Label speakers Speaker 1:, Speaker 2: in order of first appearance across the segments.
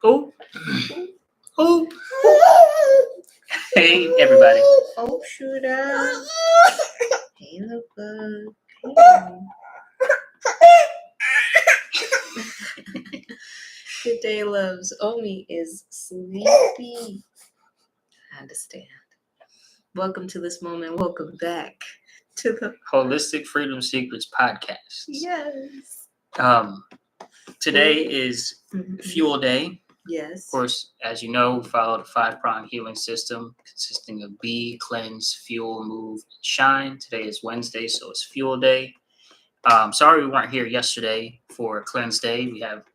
Speaker 1: Oh, oh. Hey, everybody.
Speaker 2: Oh, shooter. Hey, Luca. Hey. Good day, loves. Omi is sleepy. I understand. Welcome to this moment. Welcome back to the
Speaker 1: Holistic Freedom Secrets podcast.
Speaker 2: yes.
Speaker 1: Today is Fuel Day.
Speaker 2: Yes.
Speaker 1: Of course, as you know, we follow the 5-prong healing system consisting of be, cleanse, fuel, move, and shine. Today is Wednesday, so it's Fuel Day. Sorry we weren't here yesterday for Cleanse Day. We have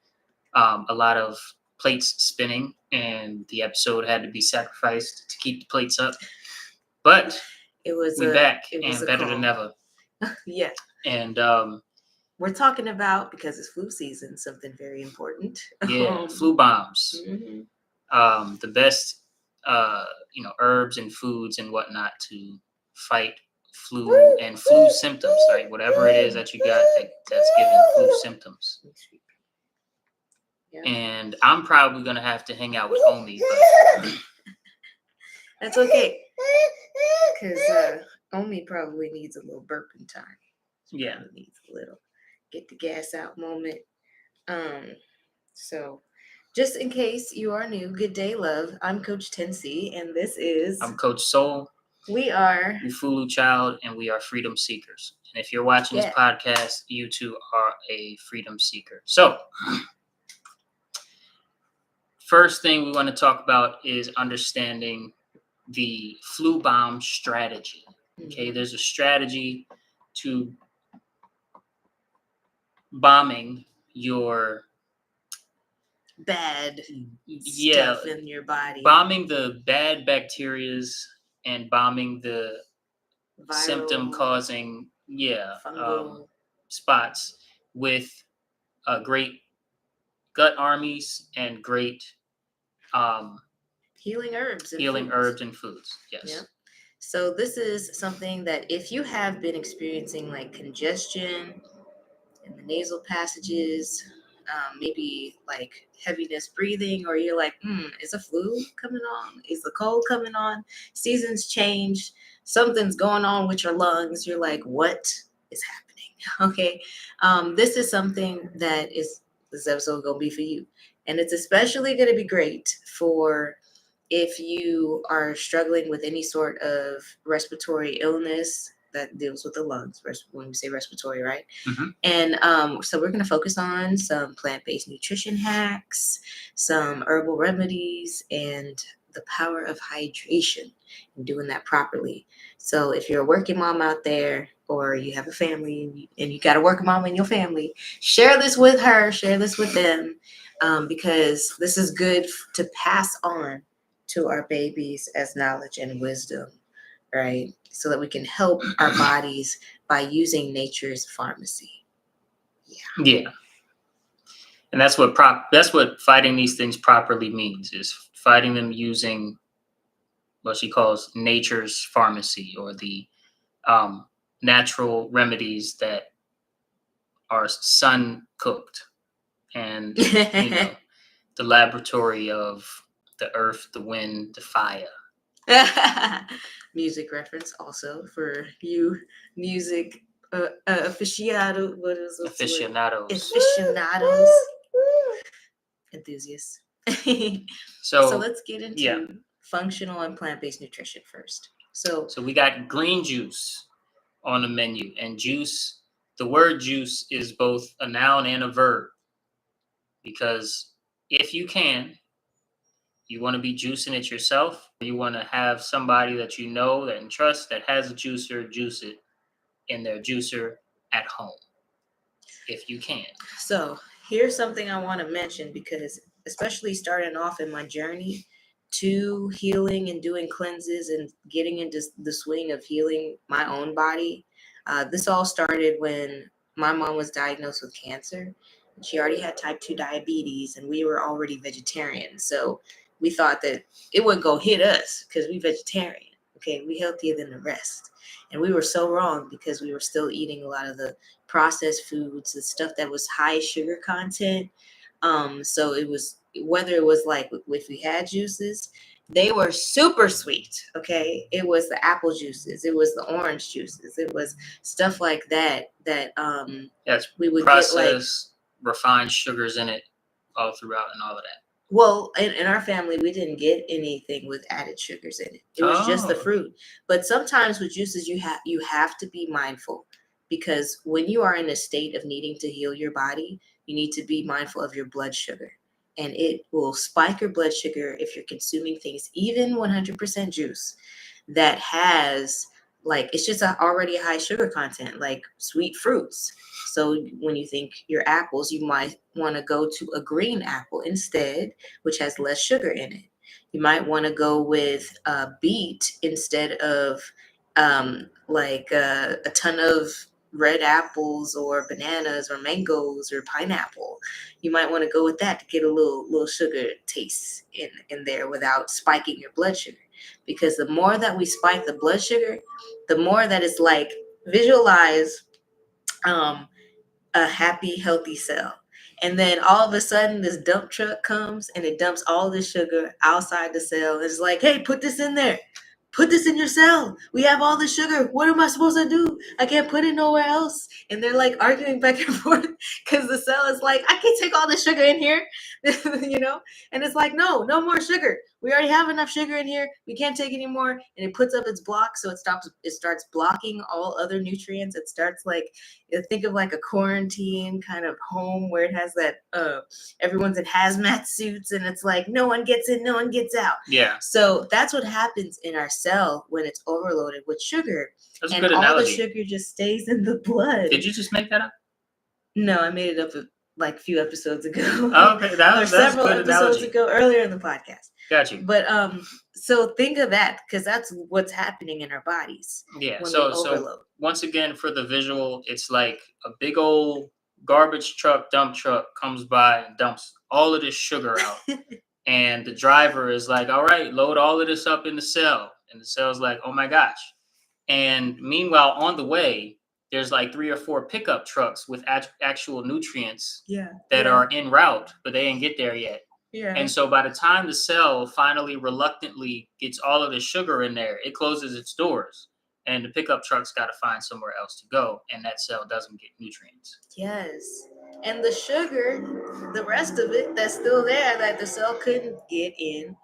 Speaker 1: a lot of plates spinning, and the episode had to be sacrificed to keep the plates up. But we're back and better than ever.
Speaker 2: Yeah.
Speaker 1: And
Speaker 2: we're talking about, because it's flu season, something very important.
Speaker 1: Yeah, flu bombs.
Speaker 2: Mm-hmm.
Speaker 1: The best, herbs and foods and whatnot to fight flu and flu symptoms, right? Whatever it is that you got that's giving flu symptoms. Yeah. And I'm probably going to have to hang out with Omi, but
Speaker 2: that's okay. Because Omi probably needs a little burping time. She needs a little get the gas out moment. So just in case you are new, good day, love. I'm Coach Tensi, and this is...
Speaker 1: I'm Coach Soul.
Speaker 2: We are
Speaker 1: Ufulu Child, and we are freedom seekers. And if you're watching this podcast, you too are a freedom seeker. So, first thing we want to talk about is understanding the flu bomb strategy. Okay, there's a strategy to bombing your
Speaker 2: bad stuff in your body.
Speaker 1: Bombing the bad bacterias and bombing the symptom-causing spots with great gut armies and great
Speaker 2: healing herbs
Speaker 1: and foods. Yes.
Speaker 2: Yeah. So this is something that if you have been experiencing like congestion in the nasal passages, maybe like heaviness breathing, or you're like, is a flu coming on? Is the cold coming on? Seasons change. Something's going on with your lungs. You're like, what is happening? Okay. This is something that this episode going to be for you. And it's especially going to be great for if you are struggling with any sort of respiratory illness that deals with the lungs, when we say respiratory, right?
Speaker 1: Mm-hmm.
Speaker 2: And so we're going to focus on some plant-based nutrition hacks, some herbal remedies, and the power of hydration and doing that properly. So if you're a working mom out there, or you have a family and you got a working mom in your family, share this with her, share this with them, because this is good to pass on to our babies as knowledge and wisdom, right? So that we can help our bodies by using nature's pharmacy.
Speaker 1: Yeah. And that's what fighting these things properly means, is fighting them using what she calls nature's pharmacy, or the natural remedies that are sun cooked, and the laboratory of the earth, the wind, the fire.
Speaker 2: Music reference also for you music aficionados. Enthusiasts. So let's get into functional and plant-based nutrition first. So
Speaker 1: we got green juice on the menu, and juice, the word juice is both a noun and a verb, because if you want to be juicing it yourself, you want to have somebody that you know and trust that has a juicer, juice it in their juicer at home, if you can.
Speaker 2: So here's something I want to mention, because especially starting off in my journey to healing and doing cleanses and getting into the swing of healing my own body, this all started when my mom was diagnosed with cancer. She already had type 2 diabetes, and we were already vegetarian. So we thought that it wouldn't go hit us because we vegetarian. Okay, we healthier than the rest. And we were so wrong, because we were still eating a lot of the processed foods, the stuff that was high sugar content. So it was whether it was like if we had juices, they were super sweet. Okay, it was the apple juices, it was the orange juices, it was stuff like that
Speaker 1: That's
Speaker 2: we would get like.
Speaker 1: processed, refined sugars in it all throughout and all of that.
Speaker 2: Well, in our family, we didn't get anything with added sugars in it. It was just the
Speaker 1: Oh,
Speaker 2: fruit. But sometimes with juices, you have to be mindful, because when you are in a state of needing to heal your body, you need to be mindful of your blood sugar, and it will spike your blood sugar if you're consuming things, even 100% juice that has like it's just already a high sugar content, like sweet fruits. So when you think your apples, you might want to go to a green apple instead, which has less sugar in it. You might want to go with a beet instead of a ton of red apples or bananas or mangoes or pineapple. You might want to go with that to get a little sugar taste in there without spiking your blood sugar. Because the more that we spike the blood sugar, the more that it's like, visualize um, a happy, healthy cell. And then all of a sudden, this dump truck comes and it dumps all this sugar outside the cell. It's like, hey, put this in there. Put this in your cell. We have all this sugar. What am I supposed to do? I can't put it nowhere else. And they're like arguing back and forth because the cell is like, I can't take all this sugar in here, you know? And it's like, no more sugar. We already have enough sugar in here. We can't take any more. And it puts up its block, so it starts blocking all other nutrients. It starts like, think of like a quarantine kind of home where it has that everyone's in hazmat suits and it's like no one gets in, no one gets out.
Speaker 1: yeah.
Speaker 2: So that's what happens in our cell when it's overloaded with sugar.
Speaker 1: That's a
Speaker 2: And
Speaker 1: good
Speaker 2: all
Speaker 1: analogy.
Speaker 2: the sugar just stays in the blood.
Speaker 1: Did you just make that up?
Speaker 2: No, I made it up like a few episodes ago.
Speaker 1: Oh, okay, that's
Speaker 2: several
Speaker 1: a good
Speaker 2: episodes
Speaker 1: analogy.
Speaker 2: ago, earlier in the podcast.
Speaker 1: Got you.
Speaker 2: But so think of that, because that's what's happening in our bodies
Speaker 1: Yeah.
Speaker 2: when
Speaker 1: So
Speaker 2: we overload.
Speaker 1: once again, for the visual, it's like a big old garbage truck, dump truck comes by and dumps all of this sugar out. And the driver is like, all right, load all of this up in the cell. And the cell's like, oh my gosh. And meanwhile, on the way, there's like 3 or 4 pickup trucks with actual nutrients that are en route, but they didn't get there yet.
Speaker 2: Yeah.
Speaker 1: And so by the time the cell finally reluctantly gets all of the sugar in there, it closes its doors. And the pickup truck's got to find somewhere else to go. And that cell doesn't get nutrients.
Speaker 2: Yes. And the sugar, the rest of it that's still there that the cell couldn't get in,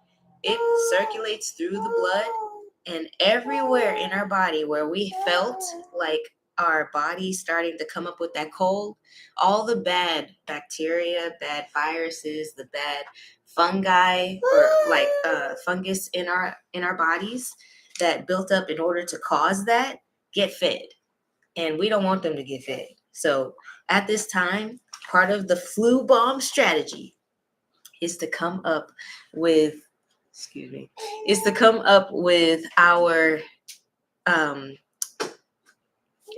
Speaker 2: it circulates through the blood and everywhere in our body where we felt like our body starting to come up with that cold, all the bad bacteria, bad viruses, the bad fungi or like fungus in our bodies that built up in order to cause that get fed. And we don't want them to get fed. So at this time, part of the flu bomb strategy is to come up with, our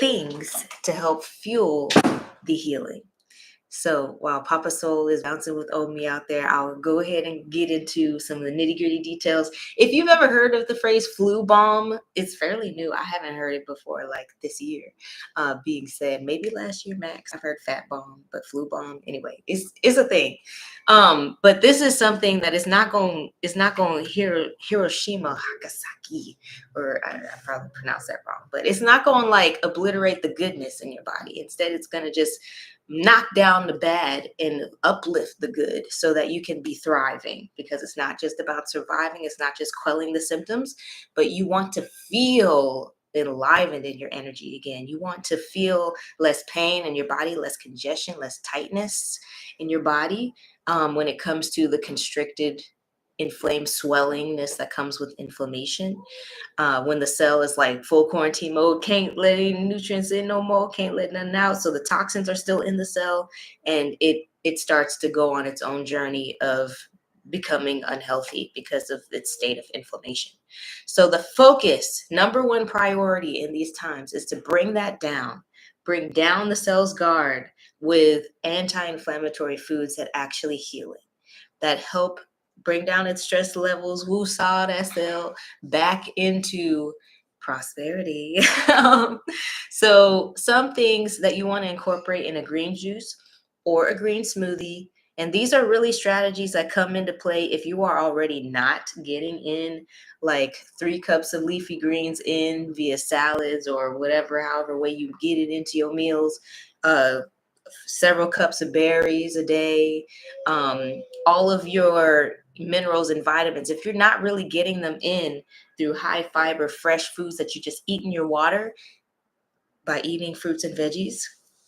Speaker 2: things to help fuel the healing. So while Papa Soul is bouncing with Omi out there, I'll go ahead and get into some of the nitty-gritty details. If you've ever heard of the phrase flu bomb, it's fairly new. I haven't heard it before, like this year, being said. Maybe last year, Max. I've heard fat bomb, but flu bomb, anyway, it's a thing. But this is something that is not going Hiroshima Nagasaki, or I probably pronounced that wrong, but it's not going like obliterate the goodness in your body. Instead, it's going to just knock down the bad and uplift the good so that you can be thriving, because it's not just about surviving. It's not just quelling the symptoms, but you want to feel enlivened in your energy again. You want to feel less pain in your body, less congestion, less tightness in your body when it comes to the constricted, inflamed swellingness that comes with inflammation. When the cell is like full quarantine mode, can't let any nutrients in no more, can't let nothing out. So the toxins are still in the cell, and it starts to go on its own journey of becoming unhealthy because of its state of inflammation. So the focus, number one priority in these times, is to bring that down, bring down the cell's guard with anti-inflammatory foods that actually heal it, that help bring down its stress levels, woo-saw that cell back into prosperity. So some things that you want to incorporate in a green juice or a green smoothie, And these are really strategies that come into play if you are already not getting in like 3 cups of leafy greens in via salads or whatever, however way you get it into your meals. Several cups of berries a day, all of your minerals and vitamins. If you're not really getting them in through high fiber, fresh foods that you just eat in your water by eating fruits and veggies,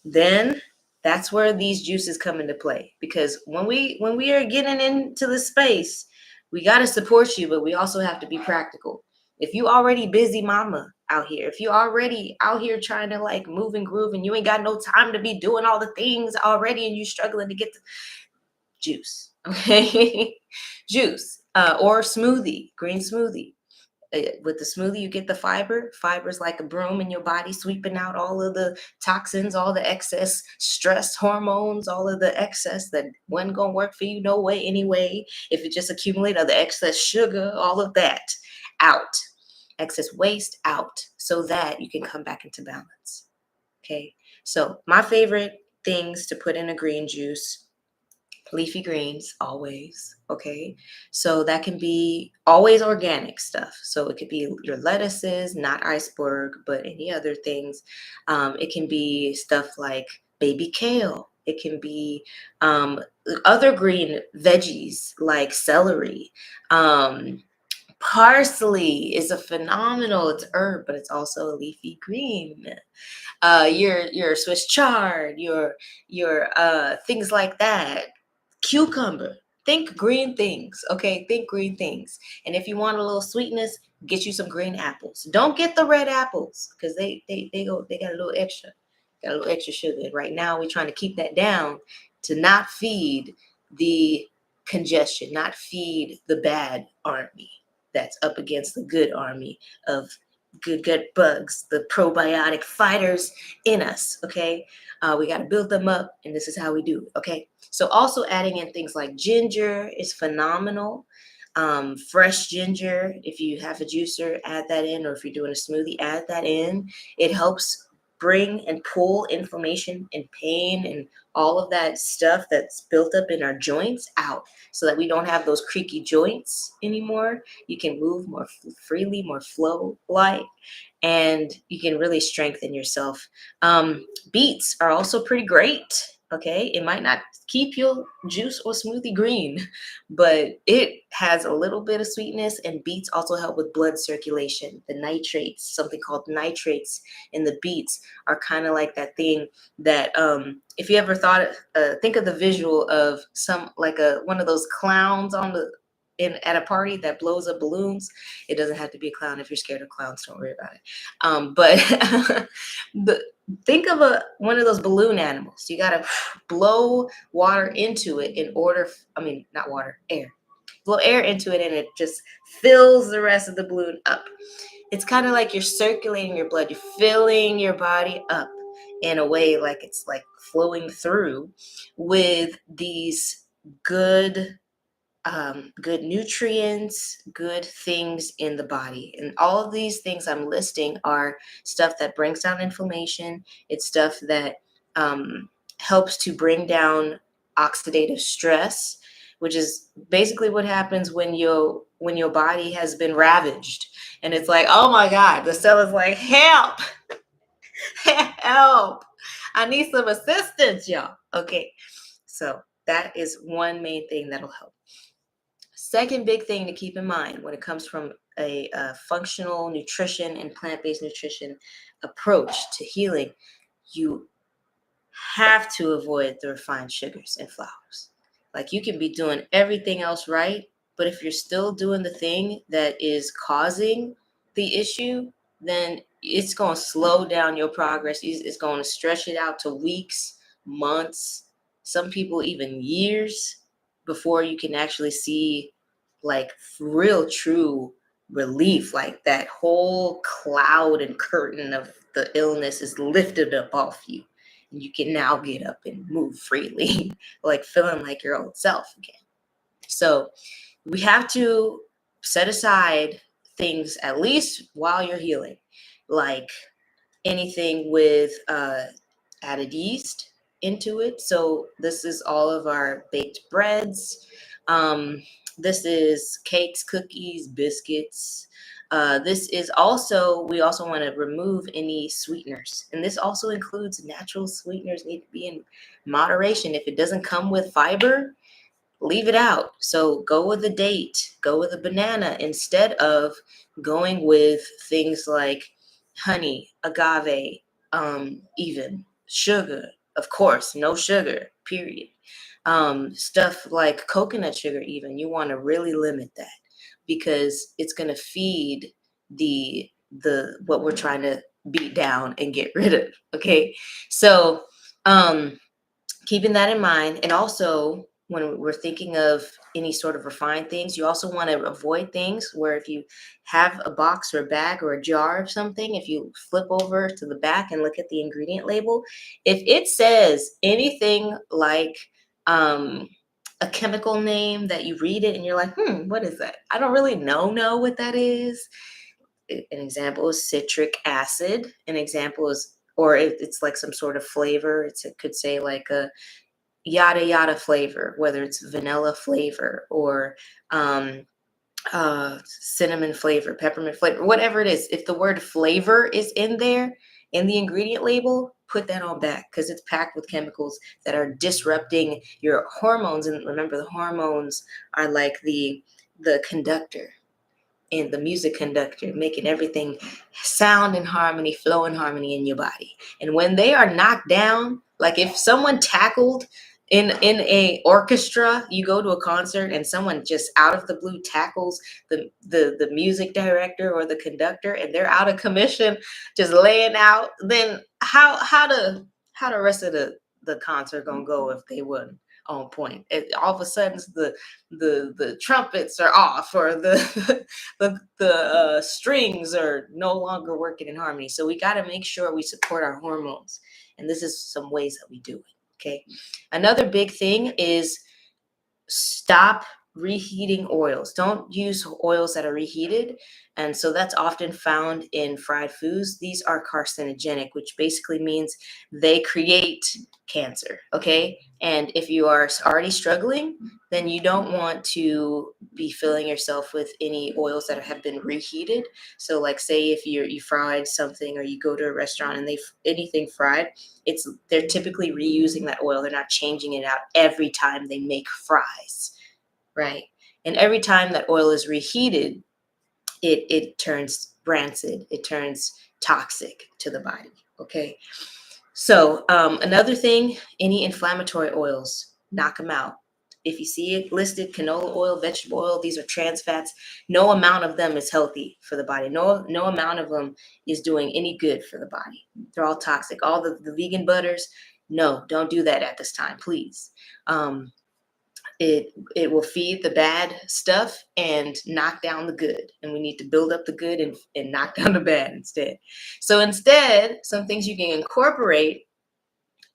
Speaker 2: then that's where these juices come into play. Because when we are getting into the space, we got to support you, but we also have to be practical. If you already busy mama out here, if you already out here trying to like move and groove and you ain't got no time to be doing all the things already and you struggling to get the juice, okay? Juice or smoothie, green smoothie. With the smoothie, you get the fiber. Fiber is like a broom in your body, sweeping out all of the toxins, all the excess stress hormones, all of the excess that wasn't gonna work for you no way anyway. If it just accumulate all the excess sugar, all of that out, excess waste out, so that you can come back into balance. Okay, so my favorite things to put in a green juice: leafy greens, always. Okay, so that can be always organic stuff. So it could be your lettuces, not iceberg, but any other things. It can be stuff like baby kale. It can be other green veggies like celery. Parsley is a phenomenal, it's herb, but it's also a leafy green. Your Swiss chard, your things like that. Cucumber. Think green things, okay? Think green things. And if you want a little sweetness, get you some green apples. Don't get the red apples because they got a little extra sugar. And right now we're trying to keep that down to not feed the congestion, not feed the bad army that's up against the good army of good gut bugs, the probiotic fighters in us, okay? We got to build them up, and this is how we do it, okay? So also adding in things like ginger is phenomenal. Fresh ginger, if you have a juicer, add that in, or if you're doing a smoothie, add that in. It helps bring and pull inflammation and pain and all of that stuff that's built up in our joints out so that we don't have those creaky joints anymore. You can move more freely, more flow like, and you can really strengthen yourself. Beets are also pretty great. Okay, it might not keep your juice or smoothie green, but it has a little bit of sweetness, and beets also help with blood circulation. The nitrates, something called nitrates in the beets, are kind of like that thing that if you ever thought, think of the visual of some like one of those clowns on the at a party that blows up balloons. It doesn't have to be a clown. If you're scared of clowns, don't worry about it. But think of one of those balloon animals. You got to blow water into it in order, not water, air. Blow air into it and it just fills the rest of the balloon up. It's kind of like you're circulating your blood. You're filling your body up in a way like it's like flowing through with these good nutrients, good things in the body. And all of these things I'm listing are stuff that brings down inflammation. It's stuff that helps to bring down oxidative stress, which is basically what happens when your body has been ravaged. And it's like, oh my God, the cell is like, help, help. I need some assistance, y'all. Okay, so that is one main thing that'll help. Second big thing to keep in mind when it comes from a functional nutrition and plant-based nutrition approach to healing, you have to avoid the refined sugars and flours. Like, you can be doing everything else right, but if you're still doing the thing that is causing the issue, then it's going to slow down your progress. It's going to stretch it out to weeks, months, some people even years before you can actually see like real true relief. Like, that whole cloud and curtain of the illness is lifted up off you. And you can now get up and move freely, like feeling like your old self again. So we have to set aside things, at least while you're healing, like anything with added yeast, into it. So this is all of our baked breads. This is cakes, cookies, biscuits. This is also, we also want to remove any sweeteners. And this also includes natural sweeteners need to be in moderation. If it doesn't come with fiber, leave it out. So go with a date, go with a banana instead of going with things like honey, agave, even sugar. Of course, no sugar, period. Stuff like coconut sugar, even you want to really limit that because it's going to feed the what we're trying to beat down and get rid of. Okay, so keeping that in mind, and also when we're thinking of any sort of refined things, you also want to avoid things where if you have a box or a bag or a jar of something, if you flip over to the back and look at the ingredient label, if it says anything like a chemical name that you read it and you're like, what is that? I don't really know what that is. An example is citric acid. An example is, or if it's like some sort of flavor, it could say like a yada yada flavor, whether it's vanilla flavor or cinnamon flavor, peppermint flavor, whatever it is. If the word flavor is in there in the ingredient label, put that on back because it's packed with chemicals that are disrupting your hormones. And remember, the hormones are like the conductor and the music conductor, making everything sound in harmony, flow in harmony in your body. And when they are knocked down, like if someone tackled in a orchestra, you go to a concert and someone just out of the blue tackles the music director or the conductor and they're out of commission, just laying out, then how the rest of the concert gonna go if they wouldn't on point? All of a sudden the trumpets are off or the strings are no longer working in harmony. So we got to make sure we support our hormones, and this is some ways that we do it. Okay, another big thing is stop reheating oils. Don't use oils that are reheated. And so that's often found in fried foods. These are carcinogenic, which basically means they create cancer. Okay. And if you are already struggling, then you don't want to be filling yourself with any oils that have been reheated. So like say if you fried something or you go to a restaurant and anything fried, they're typically reusing that oil. They're not changing it out every time they make fries. Right. And every time that oil is reheated, it turns rancid, it turns toxic to the body. Okay. So another thing, any inflammatory oils, knock them out. If you see it listed, canola oil, vegetable oil, these are trans fats. No amount of them is healthy for the body. No amount of them is doing any good for the body. They're all toxic. All the vegan butters, no, don't do that at this time, please. It will feed the bad stuff and knock down the good. And we need to build up the good and knock down the bad instead. So instead, some things you can incorporate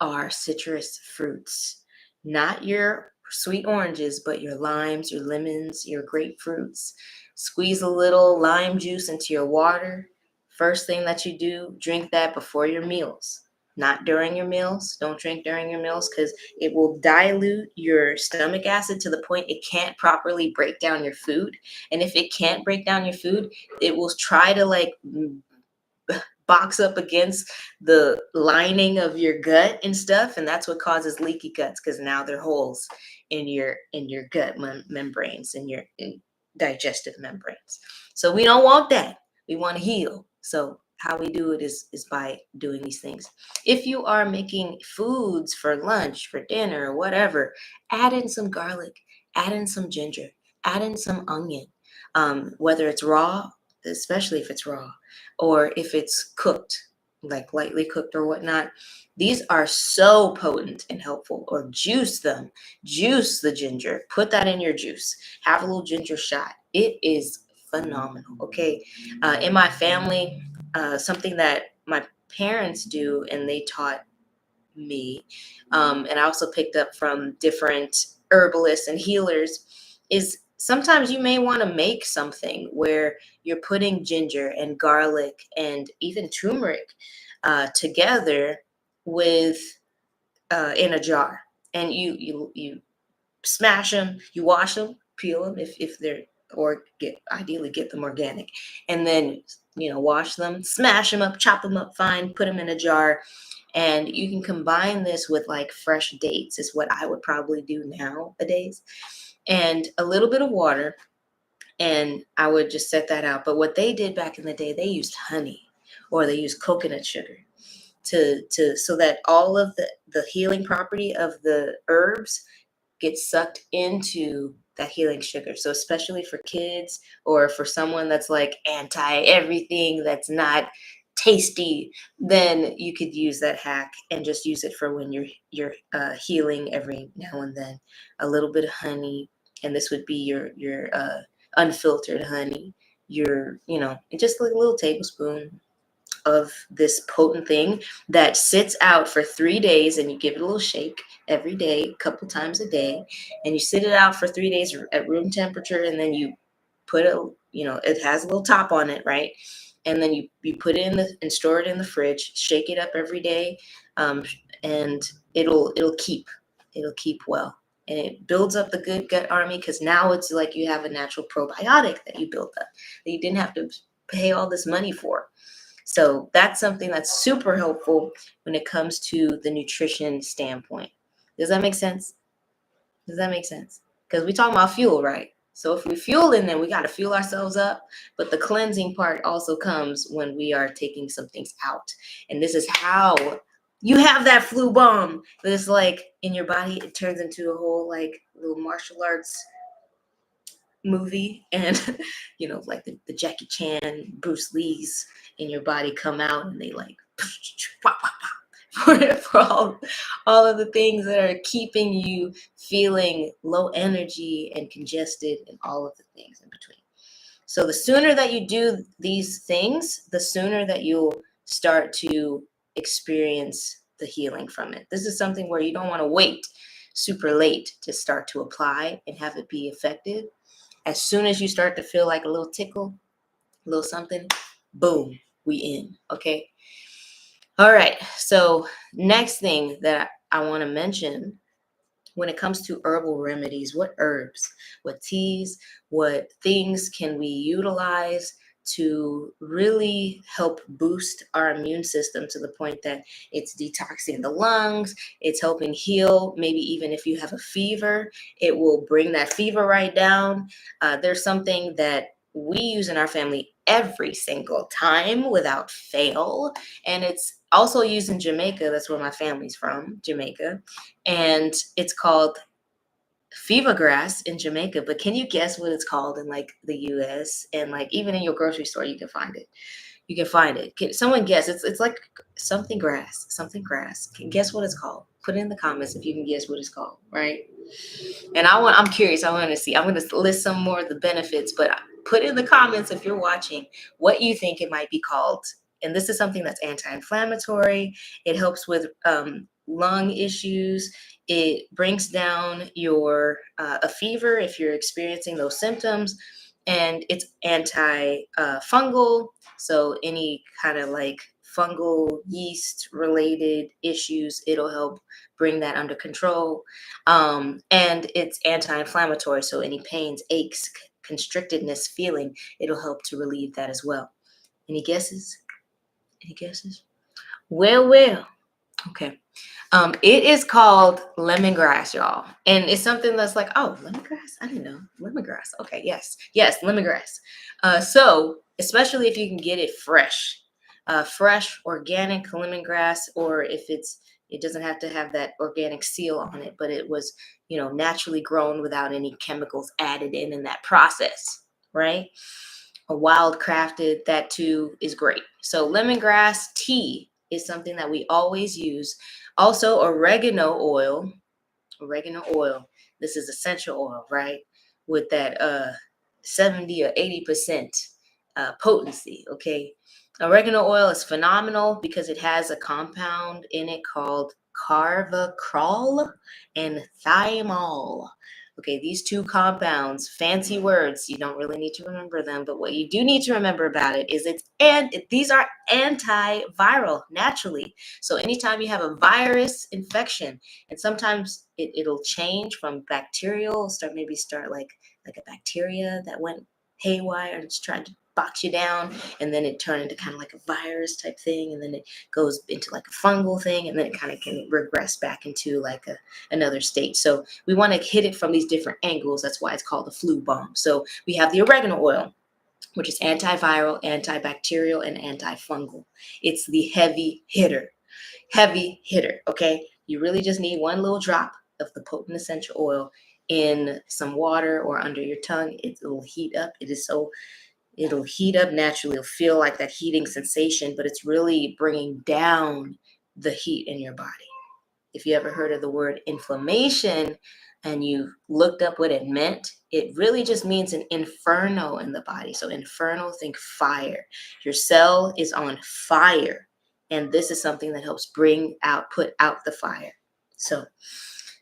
Speaker 2: are citrus fruits, not your sweet oranges, but your limes, your lemons, your grapefruits. Squeeze a little lime juice into your water. First thing that you do, drink that before your meals. Not during your meals. Don't drink during your meals because it will dilute your stomach acid to the point it can't properly break down your food. And if it can't break down your food, it will try to like box up against the lining of your gut and stuff, and that's what causes leaky guts because now there are holes in your gut membranes and your digestive membranes. So we don't want that. We want to heal. So how we do it is by doing these things. If you are making foods for lunch, for dinner, or whatever, add in some garlic, add in some ginger, add in some onion, whether it's raw, especially if it's raw, or if it's cooked, like lightly cooked or whatnot. These are so potent and helpful. Or juice them. Juice the ginger. Put that in your juice. Have a little ginger shot. It is phenomenal. Okay. In my family, something that my parents do and they taught me, and I also picked up from different herbalists and healers, is sometimes you may want to make something where you're putting ginger and garlic and even turmeric together with in a jar, and you smash them, you wash them, peel them if they're, or ideally get them organic, and then wash them, smash them up, chop them up fine, put them in a jar, and you can combine this with like fresh dates is what I would probably do nowadays, and a little bit of water, and I would just set that out. But what they did back in the day, they used honey or they used coconut sugar to so that all of the healing property of the herbs gets sucked into that healing sugar. So especially for kids or for someone that's like anti everything that's not tasty, then you could use that hack and just use it for when you're healing every now and then. A little bit of honey, and this would be your unfiltered honey. Your just like a little tablespoon of this potent thing that sits out for 3 days, and you give it a little shake every day, a couple times a day, and you sit it out for 3 days at room temperature, and then you put it has a little top on it, right? And then you put it and store it in the fridge, shake it up every day, and it'll keep well. And it builds up the good gut army, because now it's like you have a natural probiotic that you built up that you didn't have to pay all this money for. So that's something that's super helpful when it comes to the nutrition standpoint. Does that make sense? Does that make sense? Because we talking about fuel, right? So if we fueling, then we got to fuel ourselves up. But the cleansing part also comes when we are taking some things out. And this is how you have that flu bomb that's like in your body. It turns into a whole like little martial arts movie, and like the Jackie Chan, Bruce Lee's in your body come out, and they like for all of the things that are keeping you feeling low energy and congested and all of the things in between. So the sooner that you do these things, the sooner that you'll start to experience the healing from it. This is something where you don't want to wait super late to start to apply and have it be effective. As soon as you start to feel like a little tickle, a little something, boom, we in, okay? All right, so next thing that I want to mention when it comes to herbal remedies, what herbs, what teas, what things can we utilize to really help boost our immune system to the point that it's detoxing the lungs, it's helping heal. Maybe even if you have a fever, it will bring that fever right down. There's something that we use in our family every single time without fail, and it's also used in Jamaica. That's where my family's from, Jamaica, and it's called fever grass in Jamaica. But can you guess what it's called in like the US, and like even in your grocery store you can find it? You can find it. Can someone guess? It's like something grass, something grass. Guess what it's called? Put it in the comments if you can guess what it's called, right? And I'm curious. I want to see. I'm going to list some more of the benefits, but put in the comments if you're watching what you think it might be called. And this is something that's anti-inflammatory. It helps with lung issues. It brings down your a fever if you're experiencing those symptoms, and it's anti-fungal. So any kind of like fungal yeast related issues, it'll help bring that under control. And it's anti-inflammatory. So any pains, aches, constrictedness feeling, it'll help to relieve that as well. Any guesses? Any guesses? Well. Okay. It is called lemongrass, y'all. And it's something that's like, oh, lemongrass? I didn't know. Lemongrass. Okay, yes, lemongrass. So especially if you can get it fresh, fresh, organic lemongrass, or if it doesn't have to have that organic seal on it, but it was, naturally grown without any chemicals added in that process, right? Or wild crafted, that too is great. So lemongrass tea is something that we always use. Also, oregano oil. This is essential oil, right? With that 70 or 80% potency, okay? Oregano oil is phenomenal because it has a compound in it called carvacrol and thymol. Okay, these two compounds, fancy words, you don't really need to remember them, but what you do need to remember about it is these are antiviral naturally. So anytime you have a virus infection, and sometimes it'll change from bacterial, start like a bacteria that went haywire and just tried to box you down, and then it turned into kind of like a virus type thing, and then it goes into like a fungal thing, and then it kind of can regress back into like another state. So we want to hit it from these different angles. That's why it's called the flu bomb. So we have the oregano oil, which is antiviral, antibacterial, and antifungal. It's the heavy hitter. Heavy hitter, okay? You really just need one little drop of the potent essential oil in some water or under your tongue. It'll heat up. It'll heat up naturally. You'll feel like that heating sensation, but it's really bringing down the heat in your body. If you ever heard of the word inflammation and you looked up what it meant, it really just means an inferno in the body. So inferno, think fire. Your cell is on fire. And this is something that helps put out the fire. So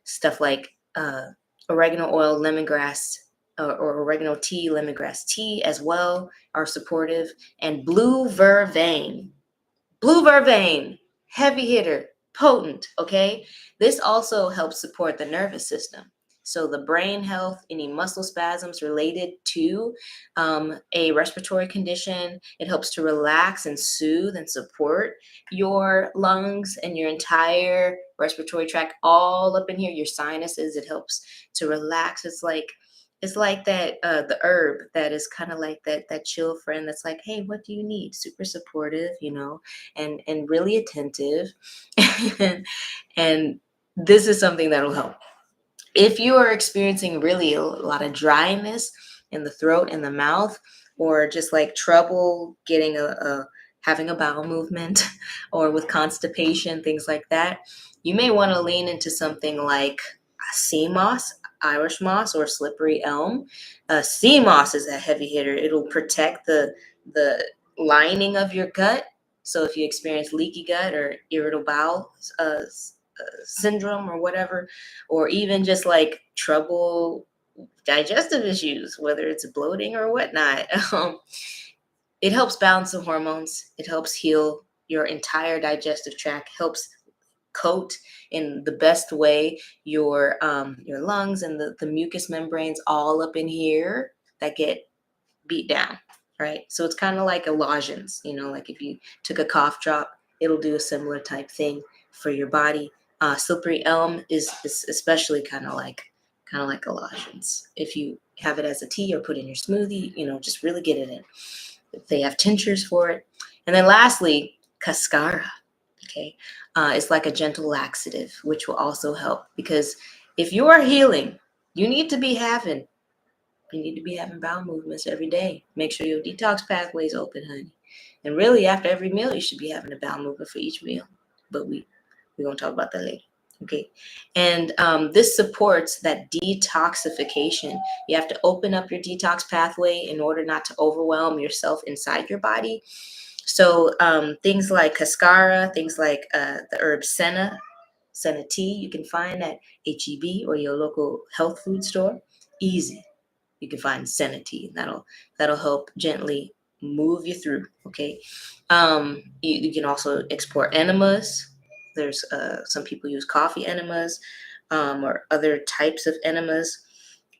Speaker 2: stuff like oregano oil, lemongrass, or oregano tea, lemongrass tea as well are supportive. And blue vervain, heavy hitter, potent, okay? This also helps support the nervous system. So the brain health, any muscle spasms related to a respiratory condition, it helps to relax and soothe and support your lungs and your entire respiratory tract all up in here, your sinuses. It helps to relax. It's like that the herb that is kind of like that chill friend that's like, hey, what do you need? Super supportive, and really attentive. And this is something that'll help. If you are experiencing really a lot of dryness in the throat and the mouth, or just like trouble getting having a bowel movement, or with constipation, things like that, you may want to lean into something like sea moss, Irish moss, or slippery elm. Sea moss is a heavy hitter. It'll protect the lining of your gut. So if you experience leaky gut or irritable bowel syndrome or whatever, or even just like trouble digestive issues, whether it's bloating or whatnot, it helps balance the hormones. It helps heal your entire digestive tract, helps coat in the best way your lungs and the mucous membranes all up in here that get beat down, right? So it's kind of like a lozenge, like if you took a cough drop, it'll do a similar type thing for your body. Slippery elm is especially kind of like a lozenge. If you have it as a tea or put in your smoothie, just really get it in. They have tinctures for it. And then lastly, cascara. Okay, it's like a gentle laxative, which will also help, because if you are healing, you need to be having bowel movements every day. Make sure your detox pathway is open, honey. And really, after every meal, you should be having a bowel movement for each meal. But we're going to talk about that later. Okay. And this supports that detoxification. You have to open up your detox pathway in order not to overwhelm yourself inside your body. So things like cascara, things like the herb senna tea, you can find at HEB or your local health food store. Easy. You can find senna tea. That'll help gently move you through. Okay. You can also export enemas. There's some people use coffee enemas or other types of enemas.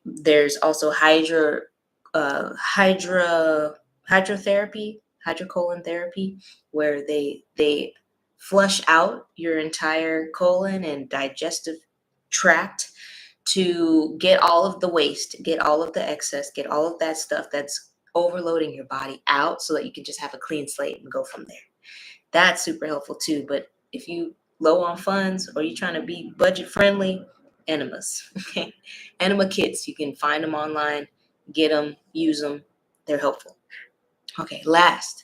Speaker 2: There's also hydrotherapy, hydrocolon therapy, where they flush out your entire colon and digestive tract to get all of the waste, get all of the excess, get all of that stuff that's overloading your body out, so that you can just have a clean slate and go from there. That's super helpful too. But if you low on funds or you're trying to be budget friendly, enemas. Okay, enema kits, you can find them online, get them, use them. They're helpful. Okay, last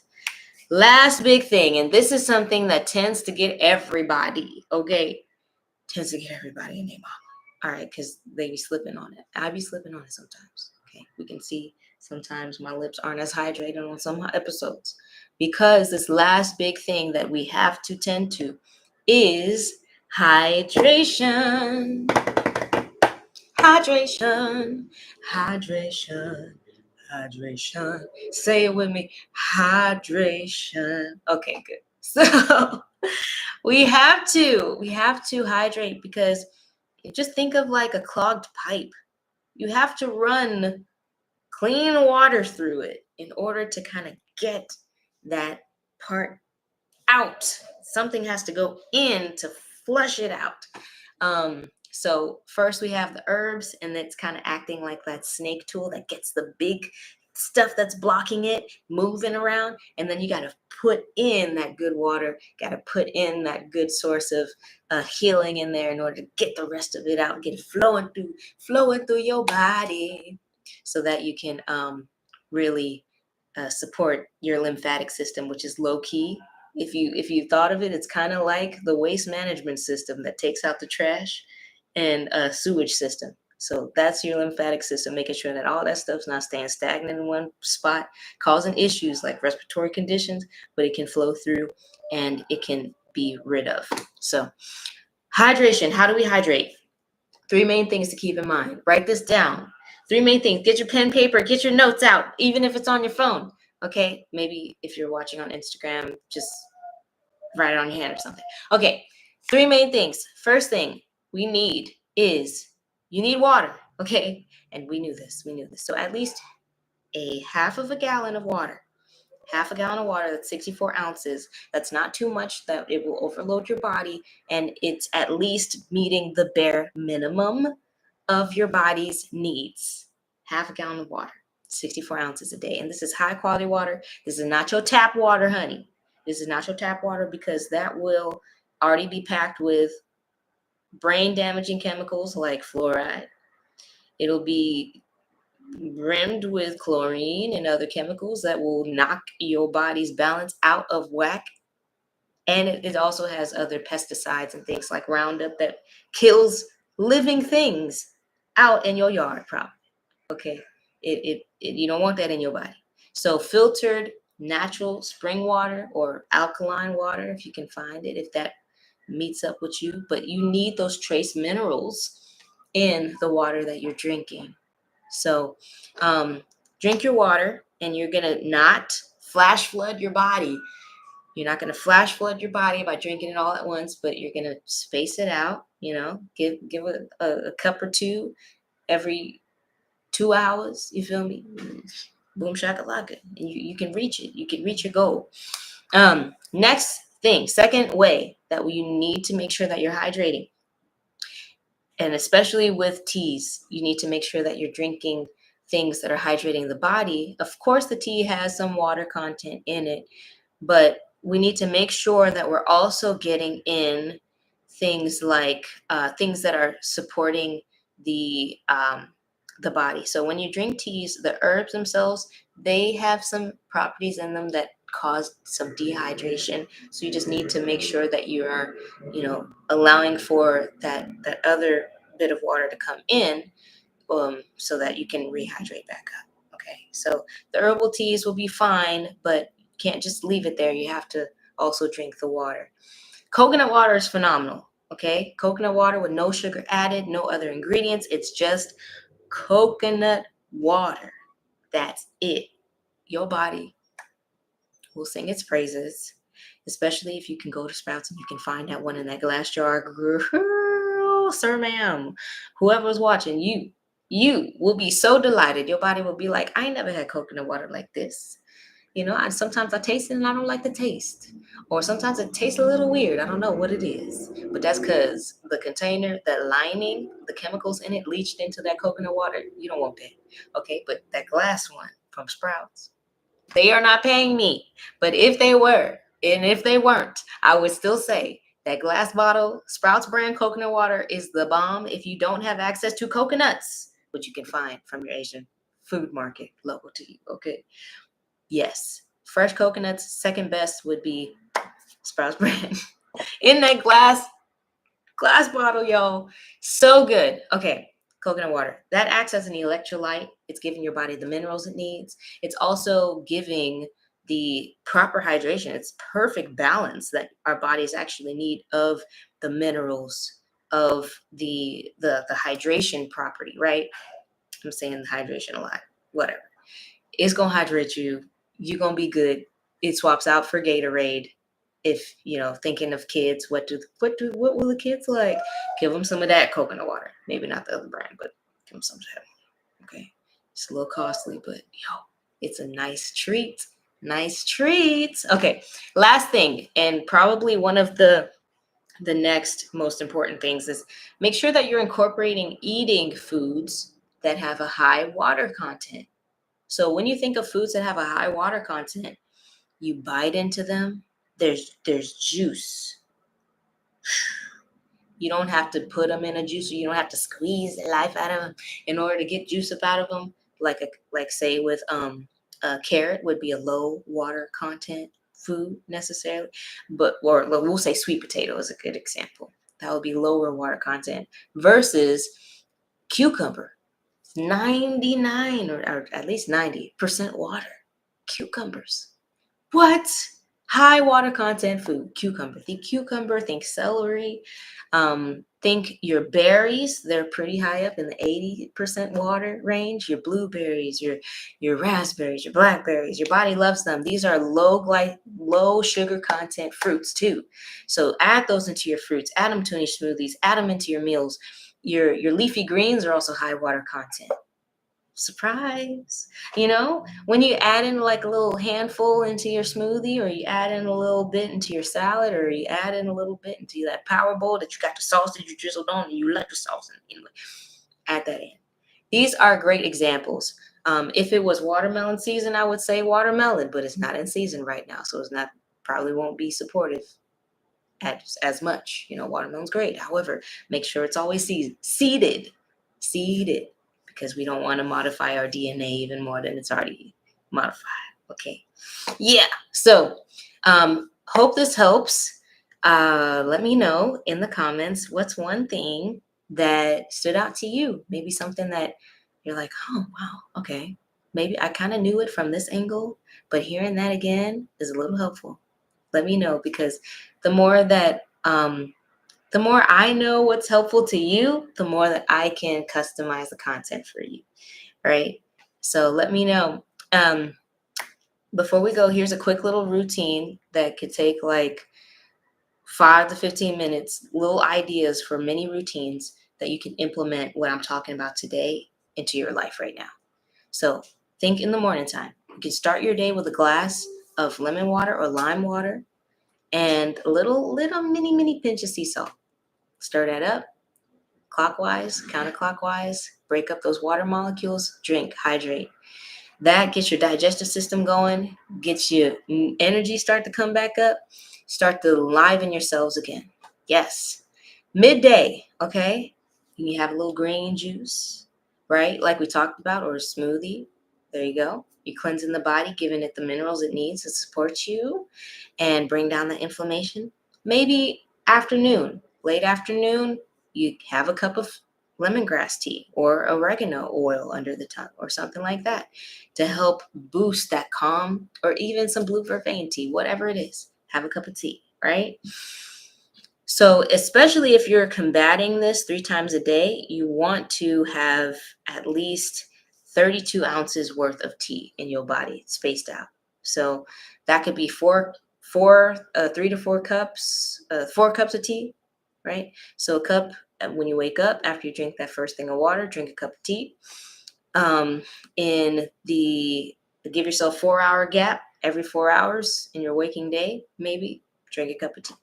Speaker 2: big thing, and this is something that tends to get everybody, in their mama. All right, because they be slipping on it. I be slipping on it sometimes. Okay, we can see sometimes my lips aren't as hydrated on some episodes, because this last big thing that we have to tend to is hydration. Hydration, hydration, hydration. Say it with me. Hydration. Okay, good. So we have to hydrate because just think of like a clogged pipe. You have to run clean water through it in order to kind of get that part out. Something has to go in to flush it out. So first we have the herbs, and it's kind of acting like that snake tool that gets the big stuff that's blocking it moving around. And then you got to put in that good water, got to put in that good source of healing in there in order to get the rest of it out, get it flowing through your body, so that you can really support your lymphatic system, which is low key. If you thought of it, it's kind of like the waste management system that takes out the trash, and a sewage system. So that's your lymphatic system, making sure that all that stuff's not staying stagnant in one spot, causing issues like respiratory conditions, but it can flow through and it can be rid of. So hydration, how do we hydrate? 3 main things to keep in mind. Write this down. 3 main things. Get your pen, paper, get your notes out, even if it's on your phone. Okay, maybe if you're watching on Instagram, just write it on your hand or something. Okay, 3 main things. First thing we need is you need water. Okay, and we knew this. So at least a half of a gallon of water. Half a gallon of water, that's 64 ounces. That's not too much that it will overload your body, and it's at least meeting the bare minimum of your body's needs. Half a gallon of water, 64 ounces a day. And this is high quality water. This is not your tap water, honey. This is not your tap water, because that will already be packed with brain damaging chemicals like fluoride. It'll be rimmed with chlorine and other chemicals that will knock your body's balance out of whack. And it also has other pesticides and things like Roundup that kills living things out in your yard, probably. Okay, you don't want that in your body. So filtered natural spring water or alkaline water, if you can find it, if that meets up with you. But you need those trace minerals in the water that you're drinking. So drink your water, and you're gonna not flash flood your body. You're not gonna flash flood your body by drinking it all at once, but you're gonna space it out. Give a cup or two every 2 hours. You feel me? Boom shakalaka, and you can reach it. You can reach your goal. Next thing, second way that you need to make sure that you're hydrating, and especially with teas, you need to make sure that you're drinking things that are hydrating the body. Of course, the tea has some water content in it, but we need to make sure that we're also getting in things like things that are supporting the body. So when you drink teas, the herbs themselves, they have some properties in them that cause some dehydration. So you just need to make sure that you are, allowing for that other bit of water to come in, so that you can rehydrate back up. Okay, so the herbal teas will be fine, but you can't just leave it there. You have to also drink the water. Coconut water is phenomenal. Okay, coconut water with no sugar added, no other ingredients. It's just coconut water. That's it. Your body will sing its praises, especially if you can go to Sprouts and you can find that one in that glass jar. Girl, sir, ma'am, whoever's watching, you will be so delighted. Your body will be like, I never had coconut water like this. Sometimes I taste it and I don't like the taste. Or sometimes it tastes a little weird. I don't know what it is. But that's because the container, that lining, the chemicals in it leached into that coconut water. You don't want that. Okay, but that glass one from Sprouts, they are not paying me. But if they were, and if they weren't, I would still say that glass bottle, Sprouts brand coconut water is the bomb if you don't have access to coconuts, which you can find from your Asian food market local to you. Okay. Yes, fresh coconuts. Second best would be Sprouts brand in that glass bottle, yo. So good. Okay, coconut water. That acts as an electrolyte. It's giving your body the minerals it needs. It's also giving the proper hydration. It's perfect balance that our bodies actually need of the minerals of the hydration property, right? I'm saying hydration a lot, whatever. It's gonna hydrate you. You're gonna be good. It swaps out for Gatorade. If thinking of kids, what will the kids like? Give them some of that coconut water. Maybe not the other brand, but give them some of that. Okay, it's a little costly, but it's a nice treat. Nice treat. Okay, last thing, and probably one of the next most important things is make sure that you're incorporating eating foods that have a high water content. So when you think of foods that have a high water content, you bite into them, there's juice. You don't have to put them in a juicer. You don't have to squeeze the life out of them in order to get juice up out of them. Like say with a carrot would be a low water content food necessarily, or we'll say sweet potato is a good example. That would be lower water content versus cucumber, 99 or at least 90% water. Cucumbers. What? High water content food, cucumber. Think cucumber, think celery, think your berries. They're pretty high up in the 80% water range. Your blueberries, your raspberries, your blackberries. Your body loves them. These are low sugar content fruits too. So add those into your fruits. Add them to your smoothies. Add them into your meals. Your leafy greens are also high water content. Surprise. When you add in like a little handful into your smoothie, or you add in a little bit into your salad, or you add in a little bit into that power bowl that you got the sauce that you drizzled on and you like the sauce in, anyway, add that in. These are great examples. If it was watermelon season, I would say watermelon, but it's not in season right now, so probably won't be supportive as much. Watermelon's great. However, make sure it's always seeded, because we don't want to modify our DNA even more than it's already modified. Okay. Yeah. So hope this helps. Let me know in the comments what's one thing that stood out to you. Maybe something that you're like, oh, wow, okay. Maybe I kind of knew it from this angle, but hearing that again is a little helpful. Let me know, because the more I know what's helpful to you, the more that I can customize the content for you, right? So let me know. Before we go, here's a quick little routine that could take like 5 to 15 minutes, little ideas for mini routines that you can implement what I'm talking about today into your life right now. So think in the morning time. You can start your day with a glass of lemon water or lime water and a little mini pinch of sea salt. Stir that up clockwise, counterclockwise, break up those water molecules, drink, hydrate. That gets your digestive system going, gets your energy start to come back up, start to liven your cells again. Yes. Midday, okay? You have a little green juice, right? Like we talked about, or a smoothie. There you go. You're cleansing the body, giving it the minerals it needs to support you and bring down the inflammation. Maybe afternoon, late afternoon, you have a cup of lemongrass tea or oregano oil under the tongue or something like that to help boost that calm, or even some blue vervain tea, whatever it is. Have a cup of tea, right? So especially if you're combating this 3 times a day, you want to have at least 32 ounces worth of tea in your body spaced out. So that could be 3 to 4 cups, 4 cups of tea, right? So a cup when you wake up, after you drink that first thing of water, drink a cup of tea. Give yourself 4-hour gap every 4 hours in your waking day, maybe drink a cup of tea.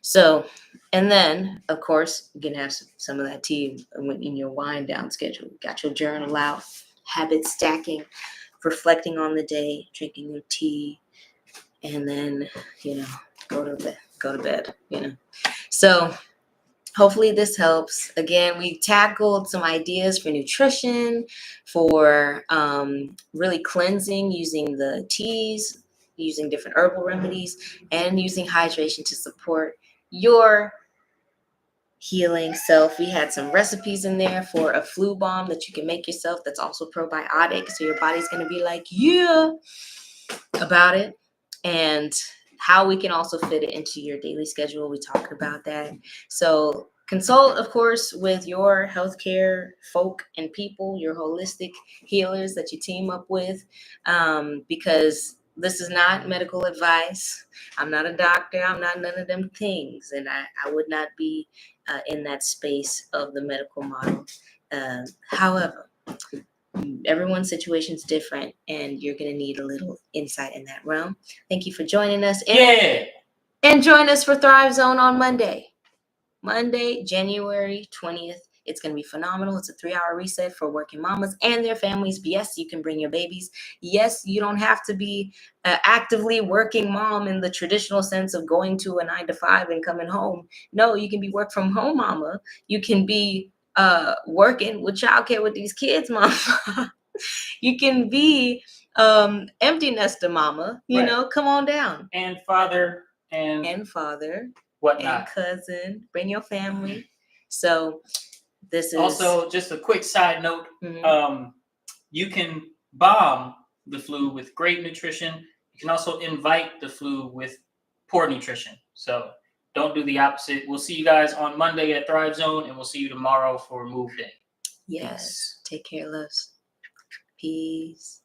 Speaker 2: So, and then of course you can have some of that tea in your wind down schedule. You got your journal out, habit stacking, reflecting on the day, drinking your tea, and then go to bed. So hopefully this helps. Again, we tackled some ideas for nutrition, for really cleansing using the teas, using different herbal remedies, and using hydration to support your healing self. We had some recipes in there for a flu balm that you can make yourself that's also probiotic. So your body's going to be like, yeah, about it. And how we can also fit it into your daily schedule. We talked about that. So Consult, of course, with your healthcare folk and people, your holistic healers that you team up with, because this is not medical advice. I'm not a doctor. I'm not none of them things. And I would not be in that space of the medical model. However, everyone's situation is different, and you're going to need a little insight in that realm. Thank you for joining us. And join us for Thrive Zone on Monday, January 20th. It's going to be phenomenal. It's a 3-hour reset for working mamas and their families. Yes, you can bring your babies. Yes, you don't have to be actively working mom in the traditional sense of going to a 9 to 5 and coming home. No, you can be work from home mama. You can be working with childcare with these kids, mama. You can be empty nester mama. You know, come on down.
Speaker 1: And father
Speaker 2: And father.
Speaker 1: Whatnot.
Speaker 2: And cousin, bring your family. So this is
Speaker 1: also just a quick side note. You can bomb the flu with great nutrition. You can also invite the flu with poor nutrition. So don't do the opposite. We'll see you guys on Monday at Thrive Zone, and we'll see you tomorrow for Move Day.
Speaker 2: Yes. Peace. Take care, loves. Peace.